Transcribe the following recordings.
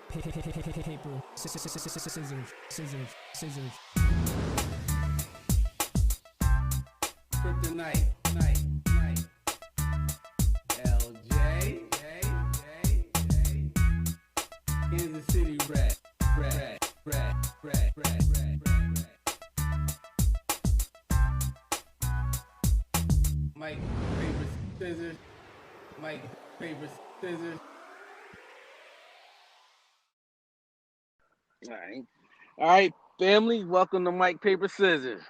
Paper, scissors. Kryptonite, night. LJ, Kansas City rat. Mike, paper, scissors. Mike, paper, scissors. All right, family. Welcome to Mike Paper Scissors.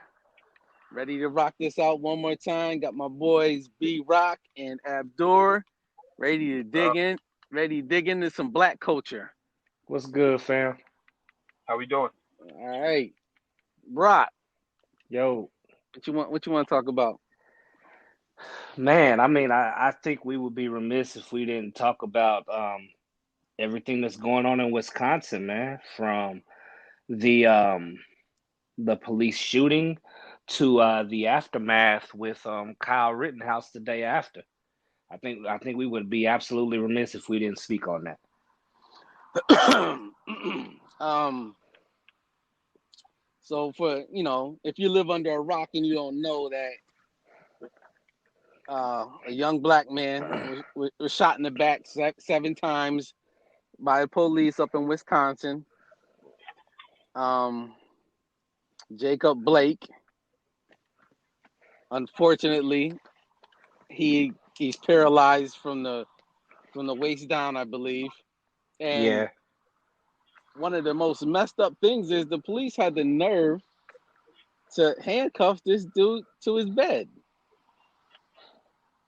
Ready to rock this out one more time. Got my boys B Rock and Abdur ready to dig into some black culture. What's good, fam? How we doing? All right, Rock. Yo, What you want to talk about? man, I think we would be remiss if we didn't talk about everything that's going on in Wisconsin, man. From the police shooting to the aftermath with Kyle Rittenhouse the day after. I think we would be absolutely remiss if we didn't speak on that. So if you live under a rock and you don't know that a young black man was shot in the back 7 times by the police up in Wisconsin. Jacob Blake. Unfortunately, he's paralyzed from the waist down, I believe. And Yeah. one of the most messed up things is the police had the nerve to handcuff this dude to his bed,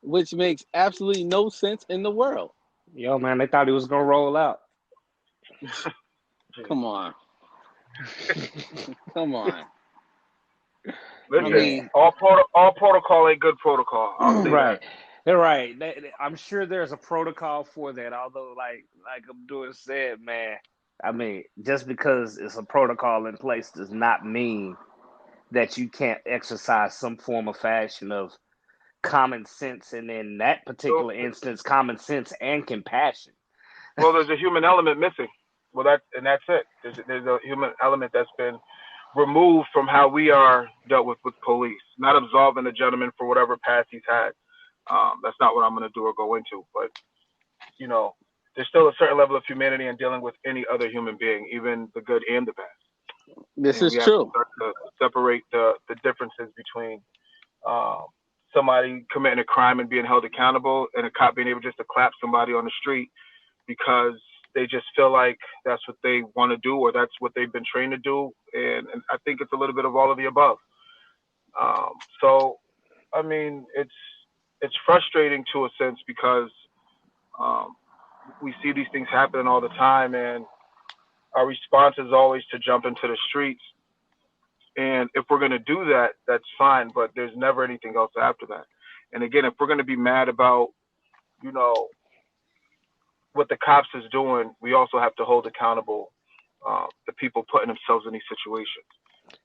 which makes absolutely no sense in the world. Yo, man, they thought he was gonna roll out. Come on. Come on. Listen, all protocol ain't good protocol. I'll say Right. that. They're right. I'm sure there's a protocol for that. Although, like Abdul said, man, I mean, just because it's a protocol in place does not mean that you can't exercise some form of fashion of common sense, and in that particular instance, common sense and compassion. Well, there's a human element missing. Well, that's it. There's a human element that's been removed from how we are dealt with police. Not absolving the gentleman for whatever past he's had. That's not what I'm going to do or go into. But there's still a certain level of humanity in dealing with any other human being, even the good and the bad. This is we have true. to start to separate the differences between somebody committing a crime and being held accountable, and a cop being able just to clap somebody on the street because they just feel like that's what they want to do or that's what they've been trained to do. And I think it's a little bit of all of the above. So, I mean, it's frustrating to a sense because we see these things happening all the time, and our response is always to jump into the streets. And if we're going to do that, that's fine, but there's never anything else after that. And again, if we're going to be mad about, what the cops is doing, we also have to hold accountable the people putting themselves in these situations.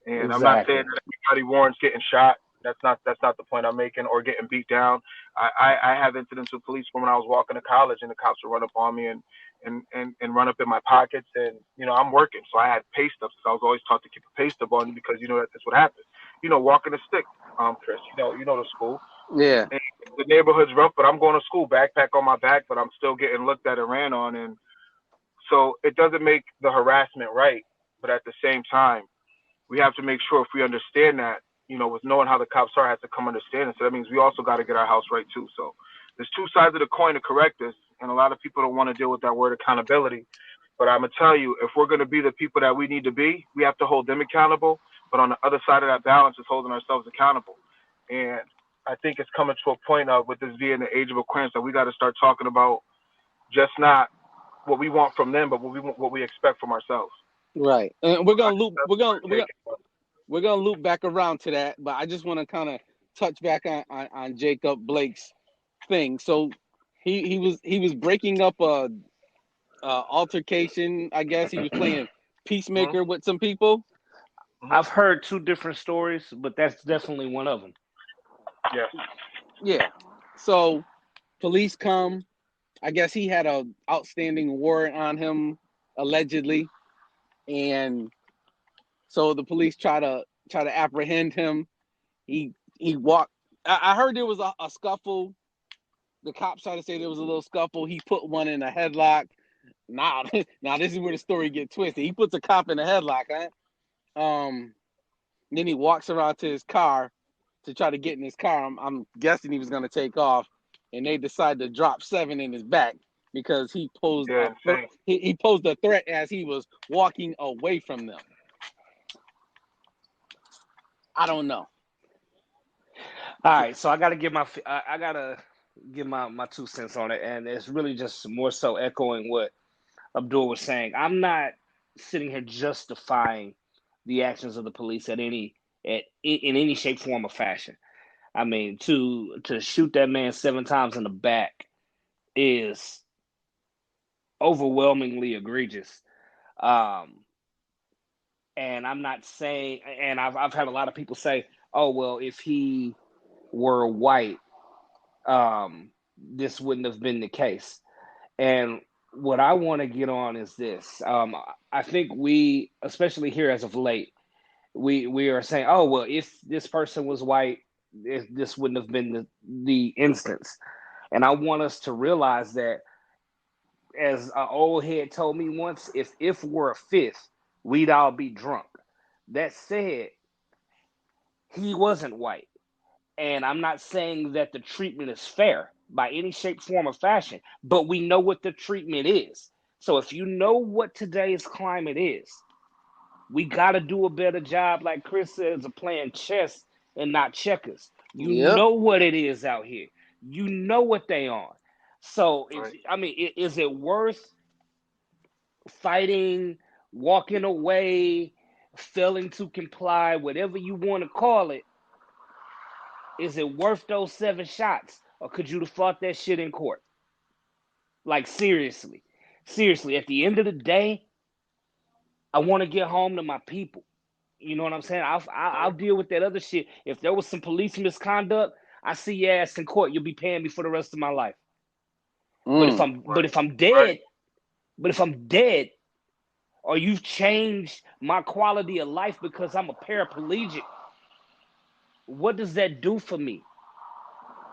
And Exactly. I'm not saying that everybody warrants getting shot. That's not the point I'm making, or getting beat down. I have incidents with police when I was walking to college and the cops would run up on me and run up in my pockets, and I'm working, so I had pay stubs. I was always taught to keep a pay stub on you because that's what happens. Walking a stick, Chris. You know the school. Yeah. And the neighborhood's rough, but I'm going to school, backpack on my back, but I'm still getting looked at and ran on, and so it doesn't make the harassment right. But at the same time, we have to make sure, if we understand that, with knowing how the cops are, has to come understand it. So that means we also got to get our house right too. So there's two sides of the coin to correct this, and a lot of people don't want to deal with that word accountability. But I'm gonna tell you, if we're gonna be the people that we need to be, we have to hold them accountable. But on the other side of that balance is holding ourselves accountable. And I think it's coming to a point of, with this being the age of Aquarius, that we got to start talking about just not what we want from them, but what we expect from ourselves. Right. And we're gonna loop back around to that, but I just want to kind of touch back on Jacob Blake's thing. So he was breaking up a altercation. I guess he was playing peacemaker with some people. I've heard 2 different stories, but that's definitely one of them. Yes. Yeah. So police come. I guess he had a outstanding warrant on him allegedly, and so the police try to apprehend him. He walked. I heard there was a scuffle. The cops tried to say there was a little scuffle. He put one in a headlock. Now this is where the story gets twisted. He puts a cop in a headlock, huh? Then he walks around to his car to try to get in his car. I'm guessing he was going to take off, and they decide to drop 7 in his back because he posed he posed a threat as he was walking away from them. I don't know. All right, so I got to give my 2 cents on it, and it's really just more so echoing what Abdul was saying. I'm not sitting here justifying the actions of the police in any shape, form, or fashion. I mean, to shoot that man 7 times in the back is overwhelmingly egregious. And I'm not saying, and I've had a lot of people say, oh, well, if he were white, this wouldn't have been the case. And what I want to get on is this. I think we, especially here as of late, we are saying, oh, well, if this person was white, this wouldn't have been the instance. And I want us to realize that, as an old head told me once, if we're a fifth, we'd all be drunk. That said, he wasn't white. And I'm not saying that the treatment is fair by any shape, form, or fashion, but we know what the treatment is. So if you know what today's climate is, we got to do a better job, like Chris says, of playing chess and not checkers. You know what it is out here. You know what they are. So, is it worth fighting, walking away, failing to comply, whatever you want to call it? Is it worth those 7 shots? Or could you have fought that shit in court? Like, seriously, at the end of the day, I want to get home to my people. You know what I'm saying? I'll deal with that other shit. If there was some police misconduct, I see your ass in court. You'll be paying me for the rest of my life. But if I'm dead, or you've changed my quality of life because I'm a paraplegic, what does that do for me?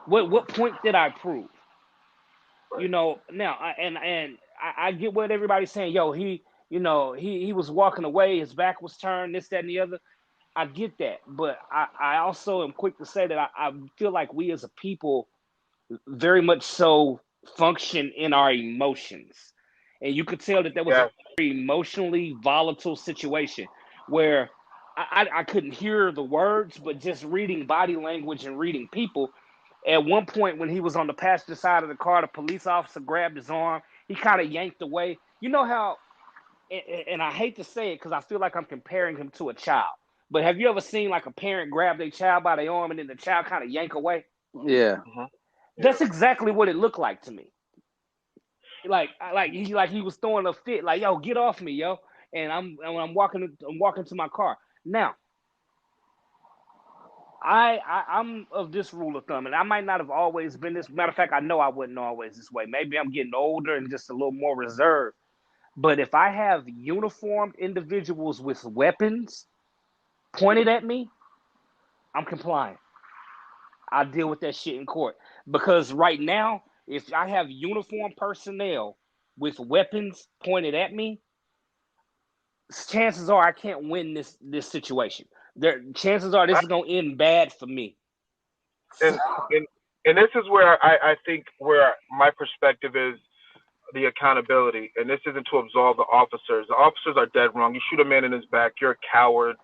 What point did I prove? You know, now I get what everybody's saying. Yo, he was walking away, his back was turned, this, that, and the other. I get that, but I also am quick to say that I feel like we as a people very much so function in our emotions. And you could tell that there was a very emotionally volatile situation where I couldn't hear the words, but just reading body language and reading people. At one point, when he was on the passenger side of the car, the police officer grabbed his arm. He kind of yanked away. You know how, and I hate to say it because I feel like I'm comparing him to a child, but have you ever seen like a parent grab their child by their arm and then the child kind of yank away? Yeah. That's exactly what it looked like to me. Like he was throwing a fit, like, yo, get off me, yo. And I'm walking to my car. Now, I'm of this rule of thumb, and I might not have always been this. Matter of fact, I know I wasn't always this way. Maybe I'm getting older and just a little more reserved. But if I have uniformed individuals with weapons pointed at me, I'm complying. I'll deal with that shit in court. Because right now, if I have uniformed personnel with weapons pointed at me, chances are I can't win this situation. Chances are this is going to end bad for me. And this is where I think where my perspective is the accountability. And this isn't to absolve the officers. The officers are dead wrong. You shoot a man in his back, you're a coward.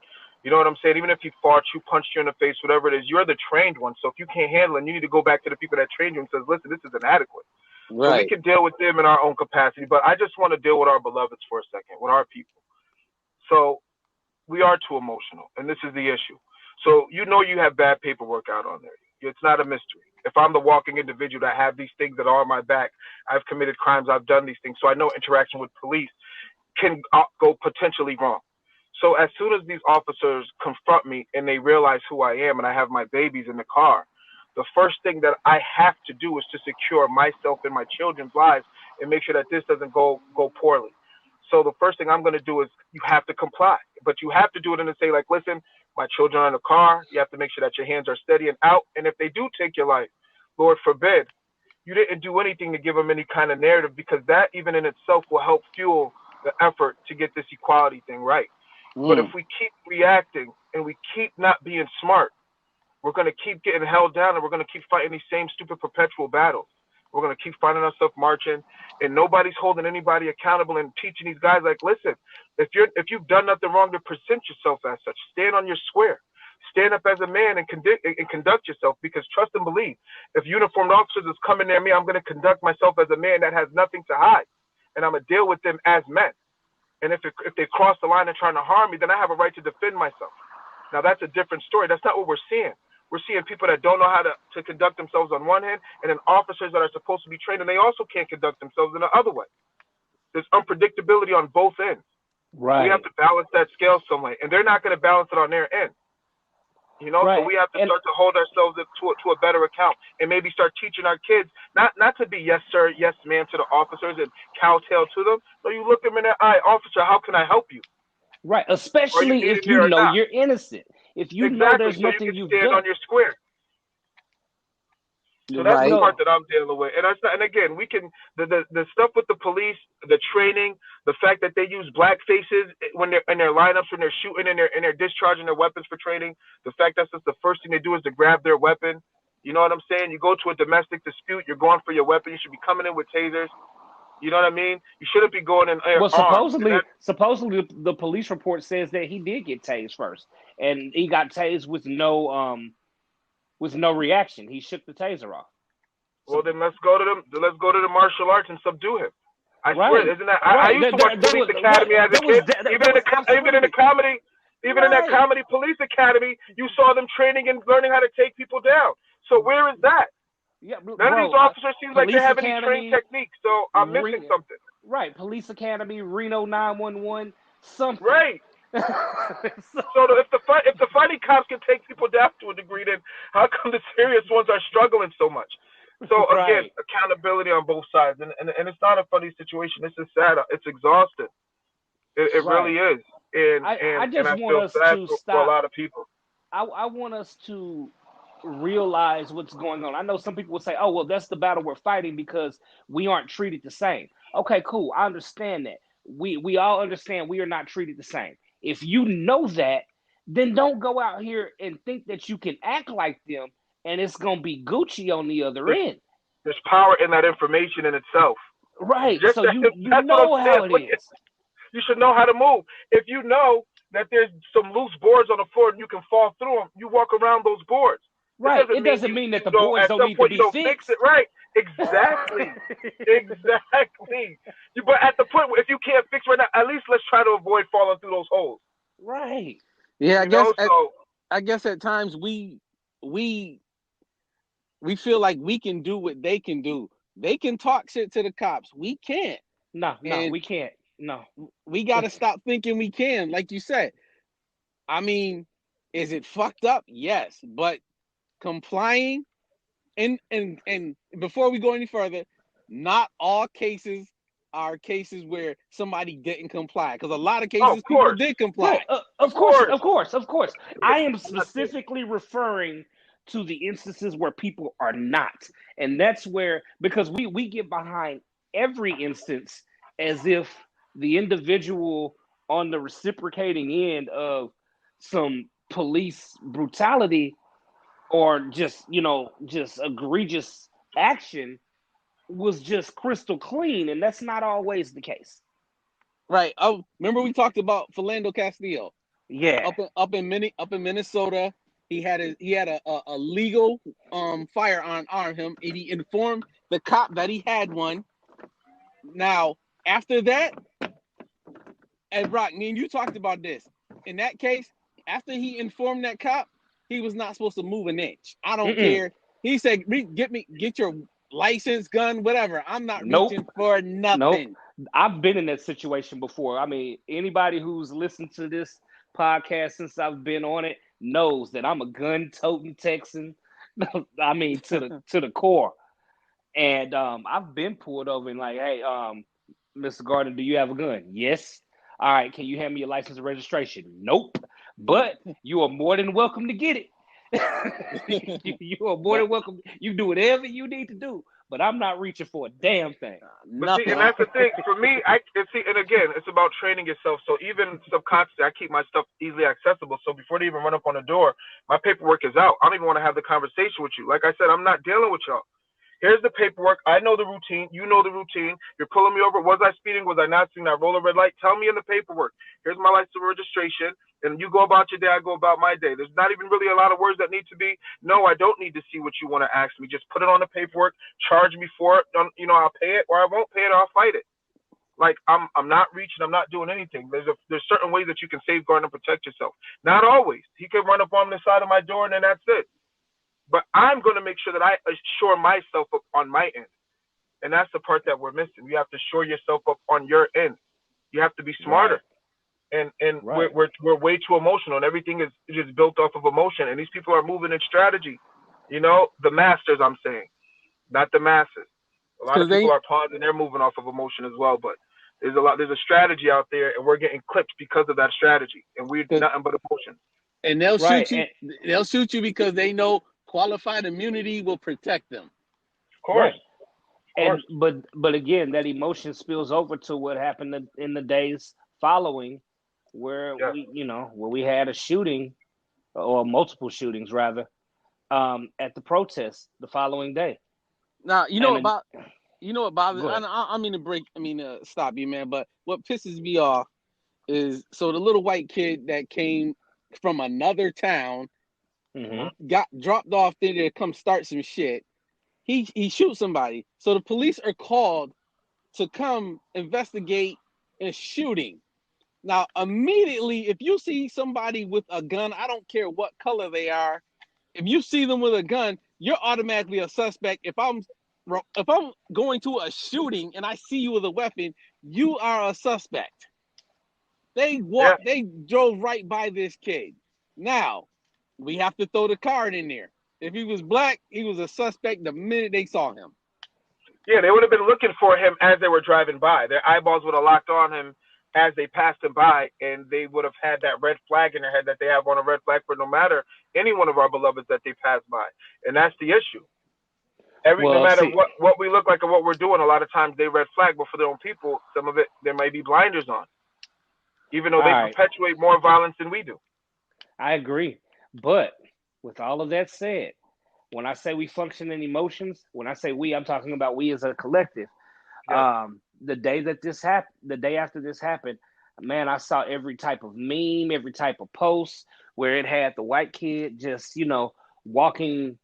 You know what I'm saying? Even if he fought you, punched you in the face, whatever it is, you're the trained one. So if you can't handle it, you need to go back to the people that trained you and says, listen, this is inadequate. Right. So we can deal with them in our own capacity. But I just want to deal with our beloveds for a second, with our people. So we are too emotional, and this is the issue. So you know you have bad paperwork out on there. It's not a mystery. If I'm the walking individual that have these things that are on my back, I've committed crimes, I've done these things. So I know interaction with police can go potentially wrong. So as soon as these officers confront me and they realize who I am and I have my babies in the car, the first thing that I have to do is to secure myself and my children's lives and make sure that this doesn't go poorly. So the first thing I'm going to do is you have to comply, but you have to do it in a say like, listen, my children are in the car. You have to make sure that your hands are steady and out. And if they do take your life, Lord forbid, you didn't do anything to give them any kind of narrative, because that even in itself will help fuel the effort to get this equality thing right. But if we keep reacting and we keep not being smart, we're going to keep getting held down, and we're going to keep fighting these same stupid perpetual battles. We're going to keep finding ourselves marching, and nobody's holding anybody accountable and teaching these guys like, listen, if you've done nothing wrong, to present yourself as such. Stand on your square. Stand up as a man and conduct yourself, because trust and believe, if uniformed officers is coming near me, I'm going to conduct myself as a man that has nothing to hide, and I'm going to deal with them as men. And if they cross the line and trying to harm me, then I have a right to defend myself. Now, that's a different story. That's not what we're seeing. We're seeing people that don't know how to conduct themselves on one hand, and then officers that are supposed to be trained, and they also can't conduct themselves in the other way. There's unpredictability on both ends. Right. We have to balance that scale some way, and they're not going to balance it on their end. You know, Right. So we have to start to hold ourselves to a better account, and maybe start teaching our kids not to be yes sir, yes ma'am to the officers and kowtow to them. So you look them in the eye, officer, how can I help you? Right. Especially if you know you're innocent. If you know there's nothing you've done. Stand on your square. So that's Right. the part that I'm dealing with. And again, we can the stuff with the police, the training, the fact that they use black faces when they're in their lineups, when they're shooting and they're discharging their weapons for training. The fact that's just the first thing they do is to grab their weapon. You know what I'm saying? You go to a domestic dispute, you're going for your weapon. You should be coming in with tasers. You know what I mean? You shouldn't be going in Well, armed. supposedly the police report says that he did get tased first, and he got tased with no reaction. He shook the taser off. Well, then let's go to the martial arts and subdue him. I Right. swear, isn't that? Right. I used to watch Police Academy as a kid. Even in the comedy, in that comedy Police Academy, you saw them training and learning how to take people down. So where is that? Yeah, None of these officers seem like they have any trained techniques. So I'm missing something. Right. Police Academy, Reno 911, something. Right. So if the funny cops can take people down to a degree, then how come the serious ones are struggling so much? So again, Right. accountability on both sides, and it's not a funny situation. This is sad. It's exhausting. It Right. really is. And I just and I want feel us sad to for stop. a lot of people. I want us to realize what's going on. I know some people will say, "Oh, well, that's the battle we're fighting because we aren't treated the same." Okay, cool. I understand that. We all understand we are not treated the same. If you know that, then don't go out here and think that you can act like them and it's gonna be Gucci on the other end. There's power in that information in itself. Right. Just So that- you that's know what I'm how saying. it is. You should know how to move. If you know that there's some loose boards on the floor and you can fall through them, you walk around those boards. Right. It doesn't mean that the boards at don't some need to point be you don't fixed. fix it right. Exactly. Exactly. But at the point where if you can't fix right now, at least let's try to avoid falling through those holes. Right. Yeah, You know, so I guess at times we feel like we can do what they can do. They can talk shit to the cops. We can't. No, And- we can't. No. We got to stop thinking we can. Like you said, I mean, is it fucked up? Yes, but complying and before we go any further, not all cases are cases where somebody didn't comply, because a lot of cases people course. did comply. No, of course. I am specifically referring to the instances where people are not. And that's where, because we get behind every instance as if the individual on the reciprocating end of some police brutality or just egregious action was just crystal clean, and that's not always the case. Right. Oh, remember we talked about Philando Castillo Yeah. up in Minnesota. He had a legal firearm on him, and he informed the cop that he had one. Now, after that, and Brock, me and you talked about this. In that case, after he informed that cop, he was not supposed to move an inch. I don't care. He said, get your license, gun, whatever. I'm not reaching for nothing. Nope. I've been in that situation before. I mean, anybody who's listened to this podcast since I've been on it knows that I'm a gun-toting Texan. I mean, to the core. And I've been pulled over and like, hey, Mr. Gardner, do you have a gun? Yes. All right. Can you hand me your license and registration? Nope. But you are more than welcome to get it. You are more than welcome. You do whatever you need to do, but I'm not reaching for a damn thing. But see, and that's the thing. For me, and again, it's about training yourself. So even subconsciously, I keep my stuff easily accessible. So before they even run up on the door, my paperwork is out. I don't even want to have the conversation with you. Like I said, I'm not dealing with y'all. Here's the paperwork. I know the routine. You know the routine. You're pulling me over. Was I speeding? Was I not speeding? I roll a red light. Tell me in the paperwork. Here's my license and registration. And you go about your day. I go about my day. There's not even really a lot of words that need to be. No, I don't need to see what you want to ask me. Just put it on the paperwork. Charge me for it. I'll pay it or I won't pay it or I'll fight it. Like I'm not reaching. I'm not doing anything. There's certain ways that you can safeguard and protect yourself. Not always. He could run up on the side of my door and then that's it. But I'm going to make sure that I assure myself up on my end. And that's the part that we're missing. You have to shore yourself up on your end. You have to be smarter. Right. And right. we're way too emotional. And everything is just built off of emotion. And these people are moving in strategy. The masters, I'm saying. Not the masses. A lot of people are pausing. They're moving off of emotion as well. But there's a strategy out there. And we're getting clipped because of that strategy. And we're nothing but emotion. And they'll shoot you. They'll shoot you because they know qualified immunity will protect them. Of course. And but again, that emotion spills over to what happened in the days following, where we had a shooting, or multiple shootings rather, at the protest the following day. Now what bothers. I mean to stop you, man. But what pisses me off is the little white kid that came from another town. Mm-hmm. Got dropped off there to come start some shit. He shoots somebody. So the police are called to come investigate a shooting. Now, immediately, if you see somebody with a gun, I don't care what color they are, if you see them with a gun, you're automatically a suspect. If I'm going to a shooting and I see you with a weapon, you are a suspect. They drove right by this kid. Now, we have to throw the card in there. If he was black, he was a suspect the minute they saw him. Yeah, they would have been looking for him as they were driving by. Their eyeballs would have locked on him as they passed him by, and they would have had that red flag in their head that they have on a red flag for no matter any one of our beloveds that they pass by. And that's the issue. No matter what we look like and what we're doing, a lot of times they red flag, but for their own people, some of it, there might be blinders on, even though they perpetuate more violence than we do. I agree. But with all of that said, when I say we function in emotions, when I say we, I'm talking about we as a collective. Yeah. The day after this happened, man, I saw every type of meme, every type of post where it had the white kid just, walking,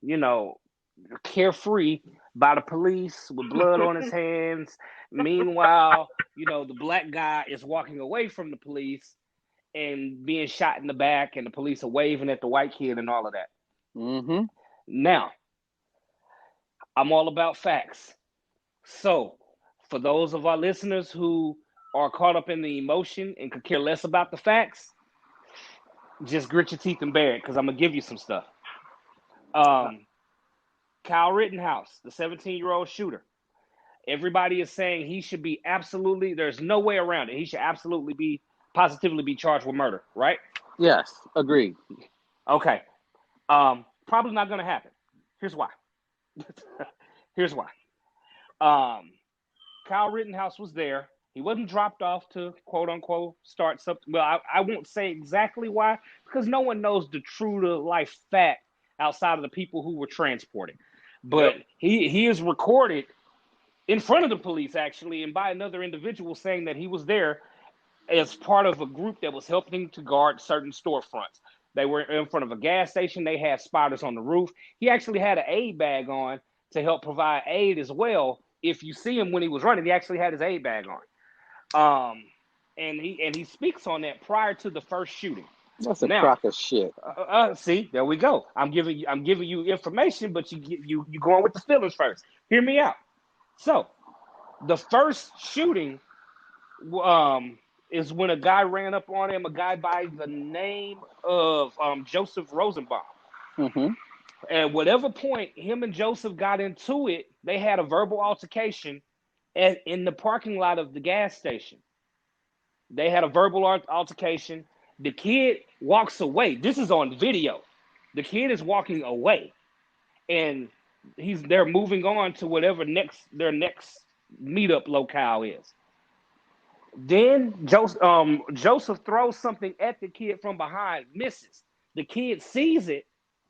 carefree by the police with blood on his hands. Meanwhile, the black guy is walking away from the police and being shot in the back, and the police are waving at the white kid and all of that. Mm-hmm. Now, I'm all about facts. So, for those of our listeners who are caught up in the emotion and could care less about the facts, just grit your teeth and bear it, because I'm going to give you some stuff. Kyle Rittenhouse, the 17-year-old shooter. Everybody is saying he should be there's no way around it. He should positively be charged with murder, right? Yes, agreed. Okay. Probably not going to happen. Here's why. Kyle Rittenhouse was there. He wasn't dropped off to, quote unquote, start something. Well, I won't say exactly why, because no one knows the true to life fact outside of the people who were transported. But he is recorded in front of the police, actually, and by another individual saying that he was there as part of a group that was helping to guard certain storefronts. They were in front of a gas station. They had spotters on the roof. He actually had an aid bag on to help provide aid as well. If you see him when he was running, he actually had his aid bag on. And he speaks on that prior to the first shooting. That's a crock of shit. See, there we go. I'm giving you information, but you going with the feelings first. Hear me out. So, the first shooting, is when a guy ran up on him, a guy by the name of Joseph Rosenbaum. Mm-hmm. At whatever point him and Joseph got into it, they had a verbal altercation, in the parking lot of the gas station. They had a verbal altercation. The kid walks away. This is on video. The kid is walking away, and they're moving on to whatever their next meetup locale is. Then Joseph throws something at the kid from behind, misses. The kid sees it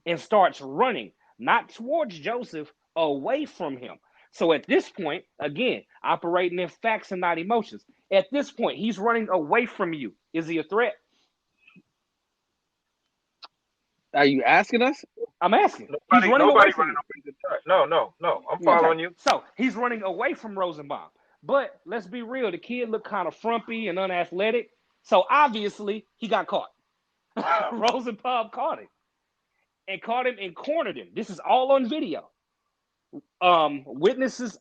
and starts running, not towards Joseph, away from him. So at this point, again, operating in facts and not emotions. At this point, he's running away from you. Is he a threat? Are you asking us? I'm asking. Nobody running away. No. I'm following you. So he's running away from Rosenbaum. But let's be real. The kid looked kind of frumpy and unathletic. So obviously, he got caught. Rosenbaum caught him. And cornered him. This is all on video. Eyewitnesses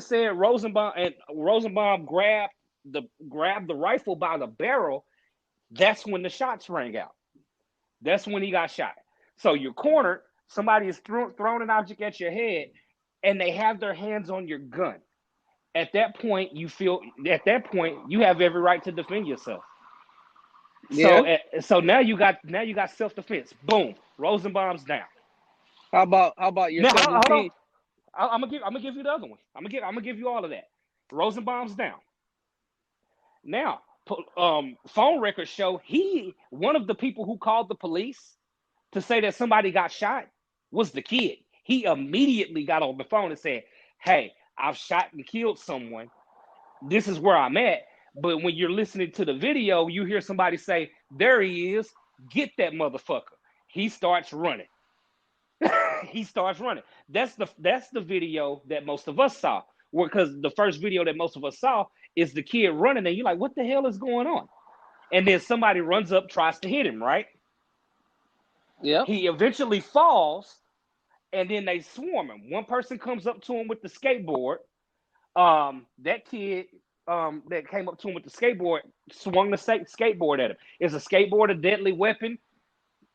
said Rosenbaum grabbed the rifle by the barrel. That's when the shots rang out. That's when he got shot. So you're cornered. Somebody is thrown an object at your head, and they have their hands on your gun. At that point, you have every right to defend yourself. Yeah. So now you got self-defense. Boom. Rosenbaum's down. How about your 17? I'm gonna give you the other one. I'm gonna give you all of that. Rosenbaum's down. Now, phone records show one of the people who called the police to say that somebody got shot was the kid. He immediately got on the phone and said, "Hey, I've shot and killed someone. This is where I'm at." But when you're listening to the video, you hear somebody say, "There he is. Get that motherfucker." He starts running. He starts running. That's the video that most of us saw. Because the first video that most of us saw is the kid running, and you're like, what the hell is going on? And then somebody runs up, tries to hit him, right? Yeah. He eventually falls, and then they swarm him. One person comes up to him with the skateboard. That kid that came up to him with the skateboard swung the skateboard at him. Is a skateboard a deadly weapon?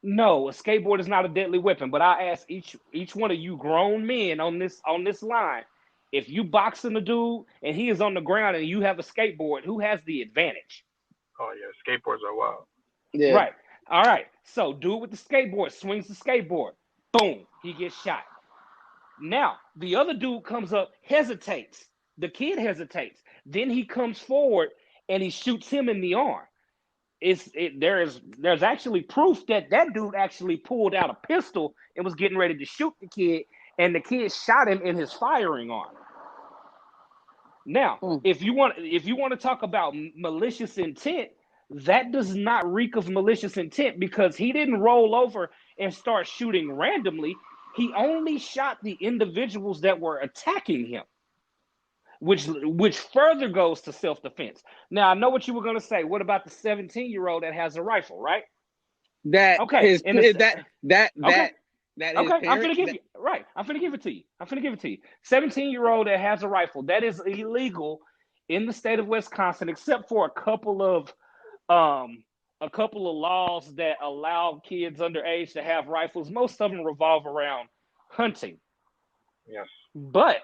No, a skateboard is not a deadly weapon. But I ask each one of you grown men on this line, if you boxing a dude and he is on the ground and you have a skateboard, who has the advantage? Oh yeah, skateboards are wild. Yeah. Right. All right. So dude with the skateboard swings the skateboard. Boom. He gets shot. Now the other dude comes up, hesitates. The kid hesitates. Then he comes forward and he shoots him in the arm. There's actually proof that dude actually pulled out a pistol and was getting ready to shoot the kid, and the kid shot him in his firing arm. Now, if you want to talk about malicious intent, that does not reek of malicious intent, because he didn't roll over and start shooting randomly. He only shot the individuals that were attacking him, which further goes to self-defense. Now, I know what you were going to say. What about the 17-year-old that has a rifle, right? I'm going to give it to you. 17-year-old that has a rifle, that is illegal in the state of Wisconsin, except for a couple of laws that allow kids underage to have rifles. Most of them revolve around hunting. Yes. But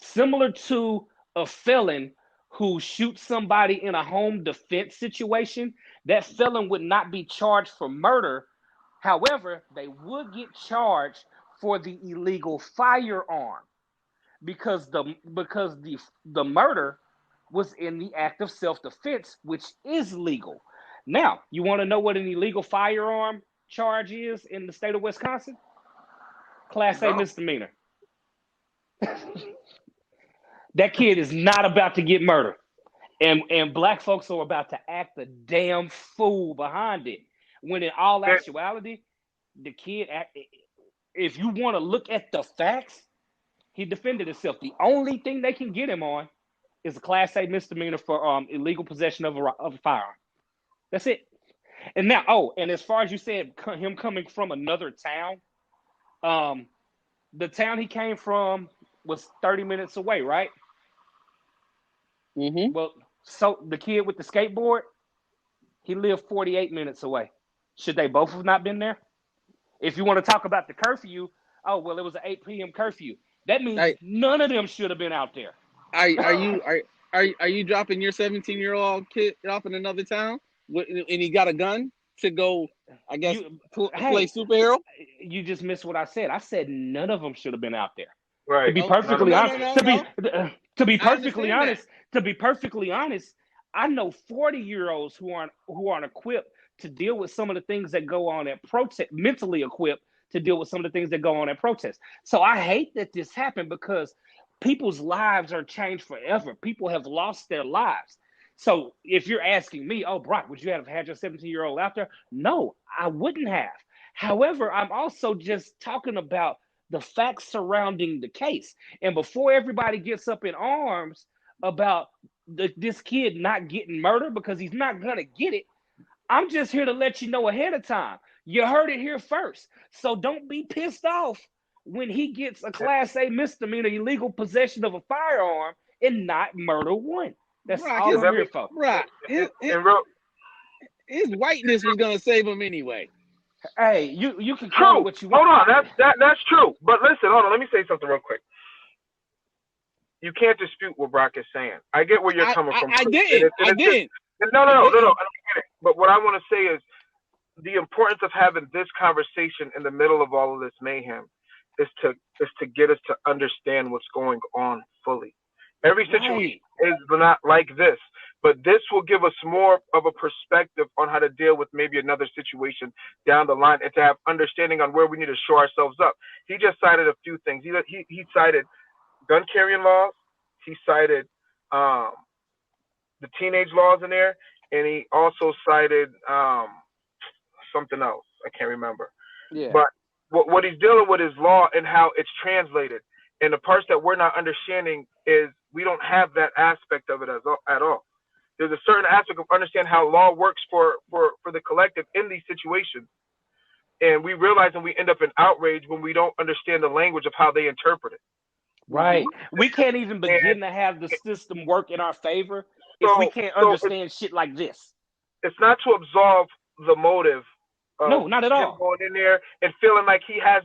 similar to a felon who shoots somebody in a home defense situation, that felon would not be charged for murder. However, they would get charged for the illegal firearm because the murder was in the act of self-defense, which is legal. Now, you want to know what an illegal firearm charge is in the state of Wisconsin? Class A misdemeanor. That kid is not about to get murdered. And black folks are about to act a damn fool behind it. When in all actuality, the kid, if you want to look at the facts, he defended himself. The only thing they can get him on is a Class A misdemeanor for illegal possession of a firearm. That's it. And now, and as far as you said, him coming from another town, the town he came from was 30 minutes away, right? Mm-hmm. Well, so the kid with the skateboard, he lived 48 minutes away. Should they both have not been there? If you want to talk about the curfew, it was an 8 p.m. curfew. That means none of them should have been out there. Are you dropping your 17-year-old kid off in another town and he got a gun to go? I guess You, play hey, superhero. you just missed what I said. I said none of them should have been out there. To Right. be Oh, None of perfectly them. no, honest, no, no, no. to be I perfectly understand that. honest, to be perfectly honest, I know 40-year-olds who aren't equipped to deal with some of the things that go on at protest, mentally equipped to deal with some of the things that go on at protest. So I hate that this happened because people's lives are changed forever. People have lost their lives. So if you're asking me, oh, Brock, would you have had your 17-year-old out there? No, I wouldn't have. However, I'm also just talking about the facts surrounding the case. And before everybody gets up in arms about this kid not getting murdered because he's not going to get it, I'm just here to let you know ahead of time. You heard it here first. So don't be pissed off when he gets a Class A misdemeanor illegal possession of a firearm and not murder one. That's Brock, all And I'm let here me for. Brock, and real his whiteness was gonna save him anyway. Hey, you can call it true. what you Hold want. on, that's true. But listen, hold on. Let me say something real quick. You can't dispute what Brock is saying. I get where you're coming from. I And didn't. and I it's just didn't. no, I no, no, no, no. didn't. I don't get it. But what I want to say is the importance of having this conversation in the middle of all of this mayhem is to get us to understand what's going on fully. Every situation Right. is not like this, but this will give us more of a perspective on how to deal with maybe another situation down the line and to have understanding on where we need to shore ourselves up. He just cited a few things. He cited gun carrying laws. He cited um, the teenage laws in there, and he also cited something else. I can't remember. Yeah. But what he's dealing with is law and how it's translated. And the parts that we're not understanding is we don't have that aspect of it at all. There's a certain aspect of understand how law works for the collective in these situations. And we realize and we end up in outrage when we don't understand the language of how they interpret it. Right. We can't even And begin to have the system work in our favor if we can't so understand shit like this. it's not to absolve the motive of No, not at him all. going in there and feeling like he has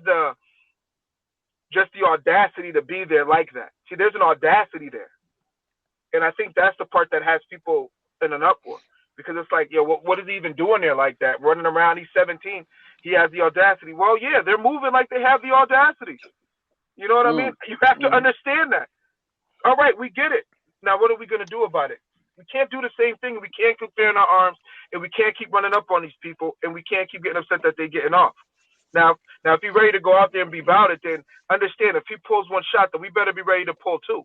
just the audacity to be there like that. See, there's an audacity there. And I think that's the part that has people in an uproar. Because it's like, what is he even doing there like that? Running around, he's 17. He has the audacity. Well, yeah, they're moving like they have the audacity. You know what I mean? You have to understand that. All right, we get it. Now, what are we going to do about it? We can't do the same thing. We can't keep bearing our arms, and we can't keep running up on these people, and we can't keep getting upset that they're getting off. Now, if you're ready to go out there and be about it, then understand if he pulls one shot, then we better be ready to pull two.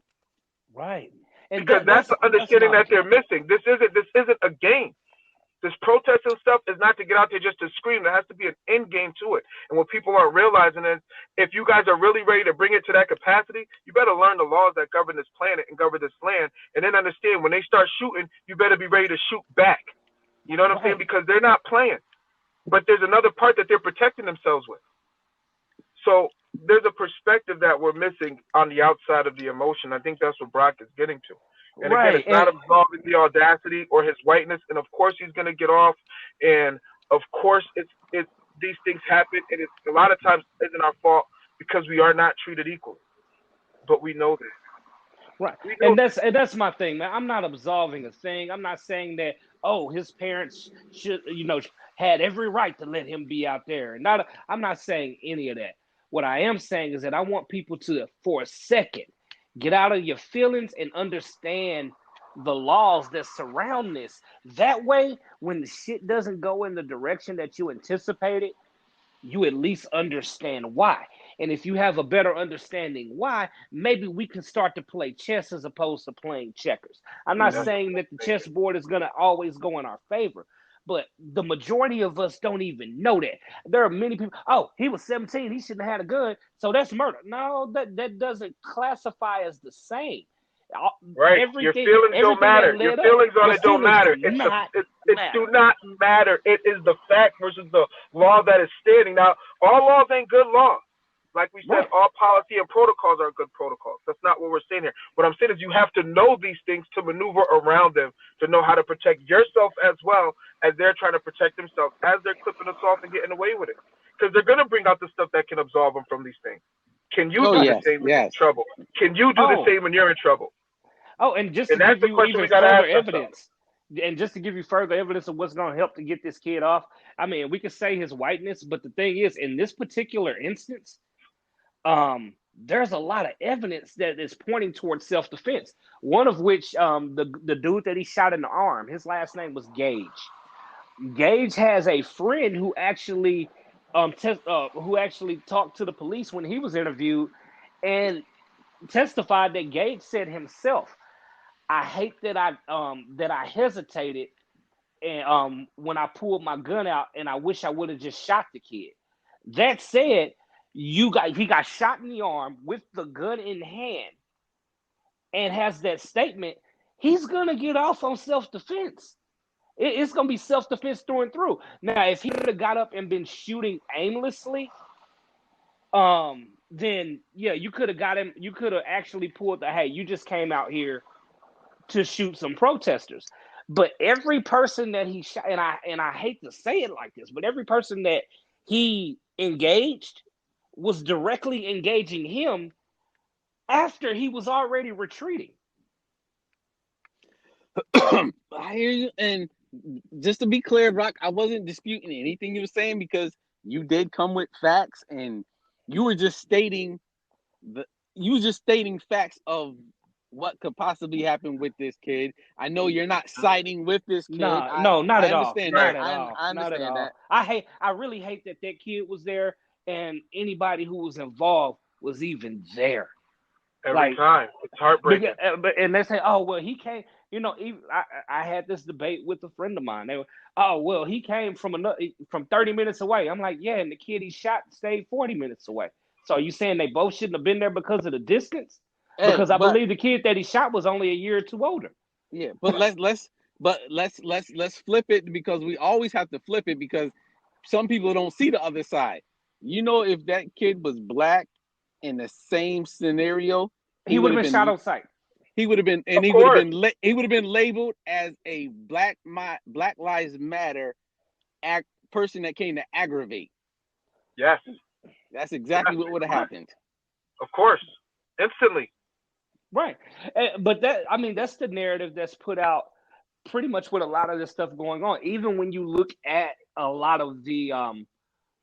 Right. And Because that's the understanding that they're missing. This isn't a game. This protesting stuff is not to get out there just to scream. There has to be an end game to it. And what people aren't realizing is if you guys are really ready to bring it to that capacity, you better learn the laws that govern this planet and govern this land. And then understand when they start shooting, you better be ready to shoot back. You know what I'm saying? Because they're not playing. But there's another part that they're protecting themselves with. So there's a perspective that we're missing on the outside of the emotion. I think that's what Brock is getting to. And again, it's not absolving the audacity or his whiteness. And of course, he's going to get off. And of course, it's these things happen. And it's a lot of times isn't our fault because we are not treated equally. But we know that. Right. And that's my thing, man. I'm not absolving a thing. I'm not saying that, his parents should, had every right to let him be out there. And I'm not saying any of that. What I am saying is that I want people to, for a second, get out of your feelings and understand the laws that surround this. That way, when the shit doesn't go in the direction that you anticipated, you at least understand why. And if you have a better understanding why, maybe we can start to play chess as opposed to playing checkers. I'm not saying that the chessboard is going to always go in our favor, but the majority of us don't even know that. There are many people, he was 17, he shouldn't have had a gun, so that's murder. No, that doesn't classify as the same. Right. Your feelings don't matter. Your feelings on it don't matter. It do not matter. It is the fact versus the law that is standing. Now, all laws ain't good laws. Like we said, all policy and protocols are good protocols. That's not what we're saying here. What I'm saying is you have to know these things to maneuver around them, to know how to protect yourself as well as they're trying to protect themselves, as they're clipping us off and getting away with it. Because they're going to bring out the stuff that can absolve them from these things. Can you do the same when you're in trouble? Can you do the same when you're in trouble? Oh, and just to And that's give the you question even we got to further ask ourselves. evidence, and just to give you further evidence of what's going to help to get this kid off, I mean, we could say his whiteness, but the thing is, in this particular instance, there's a lot of evidence that is pointing towards self-defense. One of which, the dude that he shot in the arm, his last name was Gage. Gage has a friend who actually, who actually talked to the police when he was interviewed, and testified that Gage said himself, "I hate that I hesitated and when I pulled my gun out, and I wish I would have just shot the kid." That said, he got shot in the arm with the gun in hand, and has that statement. He's gonna get off on self-defense. It's gonna be self-defense through and through. Now, if he would have got up and been shooting aimlessly, then yeah, you could have got him. You could have actually pulled the, hey, you just came out here to shoot some protesters. But every person that he shot, and I hate to say it like this, but every person that he engaged was directly engaging him after he was already retreating. I hear you, and just to be clear, Rock, I wasn't disputing anything you were saying because you did come with facts, and you were just stating facts of what could possibly happen with this kid. I know you're not siding with this kid. No, not at all. Understand Not that. at all. I understand Not at that. all. I really hate that kid was there, and anybody who was involved was even there. Every time. It's heartbreaking. And they say, oh, well, he came, I had this debate with a friend of mine. They were, oh, well, he came from 30 minutes away. I'm like, yeah, and the kid he shot stayed 40 minutes away. So are you saying they both shouldn't have been there because of the distance? Because I believe the kid that he shot was only a year or two older. Yeah, but let's flip it, because we always have to flip it, because some people don't see the other side. If that kid was black in the same scenario, he would have been shot on sight. He would have been, and he would have been labeled as a Black Lives Matter person that came to aggravate. Yes, that's exactly what would have happened. Of course, instantly. Right, but that's the narrative that's put out pretty much with a lot of this stuff going on. Even when you look at a lot of the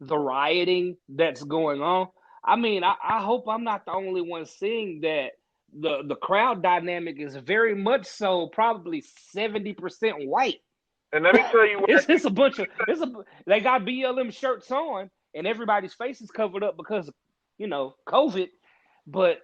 rioting that's going on, I hope I'm not the only one seeing that the crowd dynamic is very much so probably 70% white. And let me tell you, it's a bunch of they got BLM shirts on and everybody's face is covered up because of COVID, but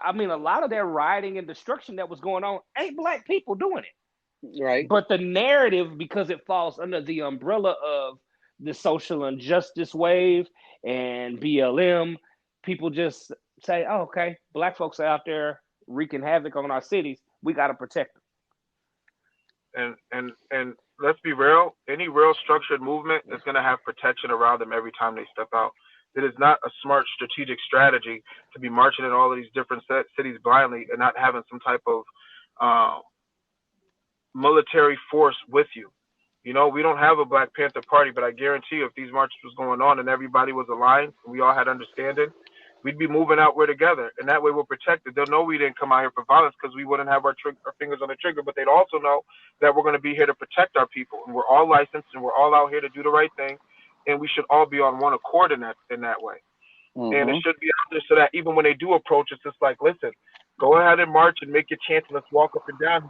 a lot of that rioting and destruction that was going on ain't black people doing it. Right. But the narrative, because it falls under the umbrella of the social injustice wave and BLM, people just say, oh, okay, black folks are out there wreaking havoc on our cities. We got to protect them. And let's be real. Any real structured movement is going to have protection around them every time they step out. It is not a smart strategic strategy to be marching in all of these different cities blindly and not having some type of military force with you. We don't have a Black Panther Party, but I guarantee you if these marches was going on and everybody was aligned and we all had understanding, we'd be moving out there together. And that way we're protected. They'll know we didn't come out here for violence because we wouldn't have our fingers on the trigger, but they'd also know that we're going to be here to protect our people. And we're all licensed and we're all out here to do the right thing. And we should all be on one accord in that way. Mm-hmm. And it should be out there so that even when they do approach us, it's like, listen, go ahead and march and make your chance and let's walk up and down.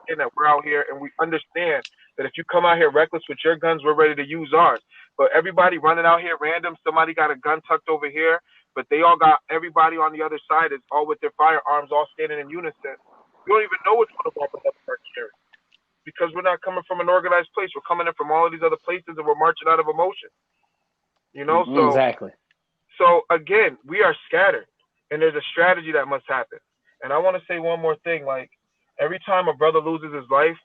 And that we're out here and we understand that if you come out here reckless with your guns, we're ready to use ours. But everybody running out here random, somebody got a gun tucked over here, but they all got everybody on the other side is all with their firearms, all standing in unison. You don't even know which one of our weapons are carrying. Because we're not coming from an organized place. We're coming in from all of these other places and we're marching out of emotion. So exactly. So again, we are scattered and there's a strategy that must happen. And I want to say one more thing, like every time a brother loses his life,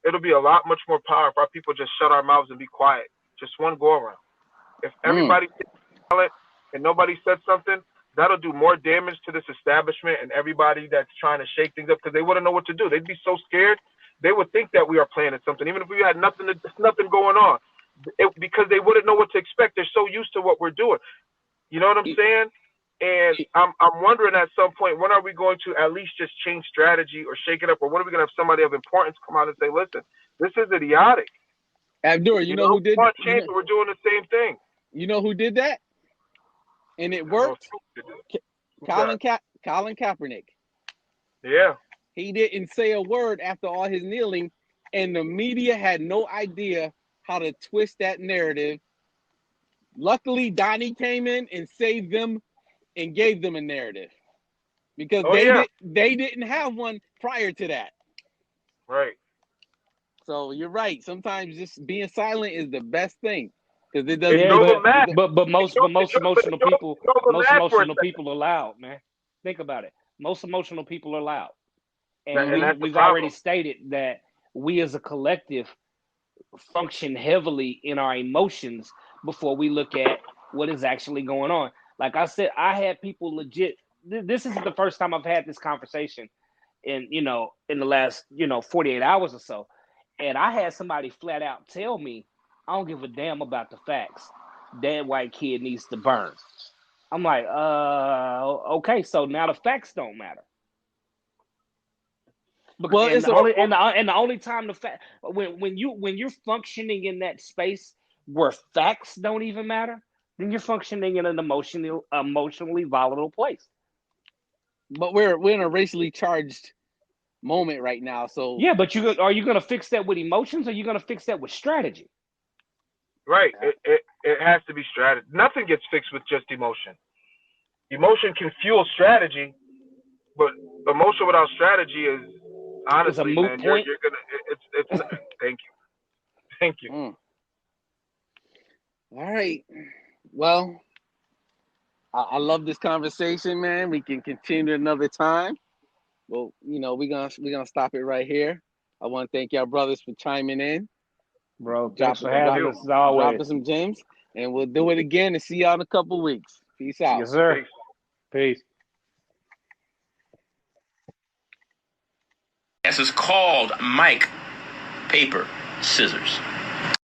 it'll be a lot much more power if our people just shut our mouths and be quiet. Just one go around. If everybody silent and nobody said something, that'll do more damage to this establishment and everybody that's trying to shake things up because they wouldn't know what to do. They'd be so scared. They would think that we are planning something, even if we had nothing going on, because they wouldn't know what to expect. They're so used to what we're doing. You know what I'm saying? And I'm wondering at some point, when are we going to at least just change strategy or shake it up, or when are we going to have somebody of importance come out and say, listen, this is idiotic. Abdur, you know who did? We want change, but we're doing the same thing. You know who did that? And it I know worked. Snoop did it. Who's Colin that? Colin Kaepernick. Yeah. He didn't say a word after all his kneeling, and the media had no idea how to twist that narrative. Luckily, Donnie came in and saved them and gave them a narrative because they didn't have one prior to that. Right. So you're right. Sometimes just being silent is the best thing because it It's doesn't. Yeah, mad. but most emotional people, most mad for a emotional people are loud, man. Think about it. Most emotional people are loud, And and that's the we've problem. already stated that we as a collective function heavily in our emotions before we look at what is actually going on. Like I said, I had people legit. This isn't the first time I've had this conversation in the last 48 hours or so, and I had somebody flat out tell me, I don't give a damn about the facts. That white kid needs to burn. I'm like, okay, so now the facts don't matter. Well, And it's the only time when you're functioning in that space where facts don't even matter, then you're functioning in an emotionally volatile place. but we're in a racially charged moment right now. So Yeah, but are you going to fix that with emotions, or are you going to fix that with strategy? Right. It has to be strategy. Nothing gets fixed with just emotion. Emotion can fuel strategy, but emotion without strategy is honestly, It's a moot man, point. you're gonna. It's. Thank you. all right. Well, I love this conversation, man. We can continue another time. Well, we're gonna stop it right here. I want to thank y'all brothers for chiming in, Bro, thanks for having us as always. dropping some gems, and we'll do it again and see y'all in a couple weeks. Peace out. Yes, sir. Peace. Peace. This is called Mike Paper Scissors.